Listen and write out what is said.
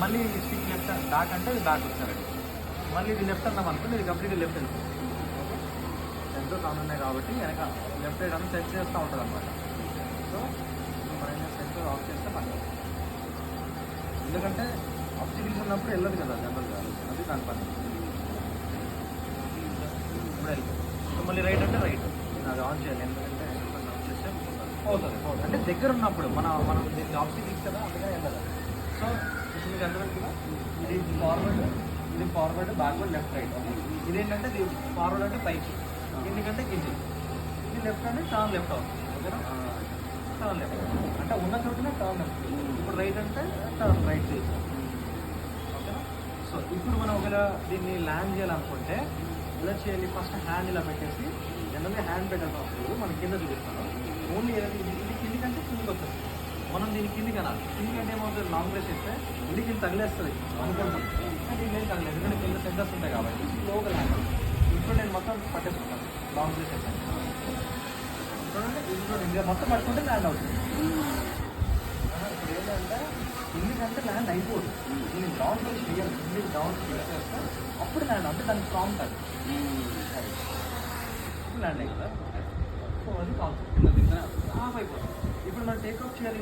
మళ్ళీ stick left back అంటే ఇది బ్యాక్ వచ్చారండి. మళ్ళీ ఇది లెఫ్ట్ అన్నాం అనుకోండి, ఇది కంప్లీట్ లెఫ్ట్ వెళ్తుంది. సెంటర్ కాన్ ఉన్నాయి కాబట్టి వెనక లెఫ్ట్ సైడ్ అంతా సెట్ చేస్తూ ఉంటుంది అనమాట. సో మనం సెంటర్ ఆఫ్ చేస్తే పని, ఎందుకంటే ఆబ్స్టికల్స్ ఉన్నప్పుడు వెళ్ళదు కదా జనరల్గా, అది దాని పని. ఇప్పుడు వెళ్ళిపోతుంది. సో మళ్ళీ రైట్ అంటే రైట్, నేను అది ఆన్ చేయాలి, ఎందుకంటే ఆన్ చేస్తే అవుతుంది. అంటే దగ్గర ఉన్నప్పుడు మనం దీనికి ఆబ్స్టికల్స్ కదా, అందుకని వెళ్ళదు. సో ఇప్పుడు మీకు అర్థమవుతుందా, ఇది ఫార్వర్డ్ బ్యాక్వర్డ్ లెఫ్ట్ రైట్. ఇదేంటంటే ఇది ఫార్వర్డ్ అంటే పైకి, ఎందుకంటే కింది, ఇది లెఫ్ట్ అంటే టర్న్ లెఫ్ట్ అవుతుంది. ఓకేనా, టర్న్ లెఫ్ట్ అంటే ఉన్న చోటనే టర్న్ లెఫ్ట్. ఇప్పుడు రైట్ అంటే టర్న్ రైట్. ఓకేనా. సో ఇప్పుడు మనం ఒకవేళ దీన్ని ల్యాండ్ చేయాలనుకుంటే ఇలా చేయాలి, ఫస్ట్ హ్యాండ్ ఇలా పెట్టేసి, జనరల్గా హ్యాండ్ పెట్టాల్సిన అవసరం మనం కింద చూపిస్తాను. ఓన్లీ ఇది కింది కంటే కిందికి వస్తుంది, మనం దీని కింది కనాలి. కింది కంటే ఏమవుతుంది, లాంగ్ బ్రెస్ చేస్తే ఇది కింద తగిలేస్తుంది అనుకుంటాం, కానీ ఇది నేను తగలేదు, ఎందుకంటే కింద సెంటర్స్ ఉంటాయి కాబట్టి స్లోగా ల్యాండ్ అవుతుంది. ఇప్పుడు నేను మొత్తం పట్టేసుకుంటాను, లాంగ్ బ్రెస్ చేస్తాను చూడండి. ఇది మొత్తం పట్టుకుంటే ల్యాండ్ అవుతుంది. ఇప్పుడు ఏంటంటే కిందికంటే ల్యాండ్ అయిపోదు, దీన్ని డౌన్ బ్రెస్ చేయాలి, కింది డౌన్ బ్రెస్ చేస్తే అప్పుడు ల్యాండ్ అంటే దానికి ప్రాంప్ట్ అది ల్యాండ్ అయ్యి కదా. సో అది కాన్సెప్ట్ కింద దిగుతానే ఆఫ్ అయిపోతుంది. ఇప్పుడు మనం టేక్అప్ చేయాలి.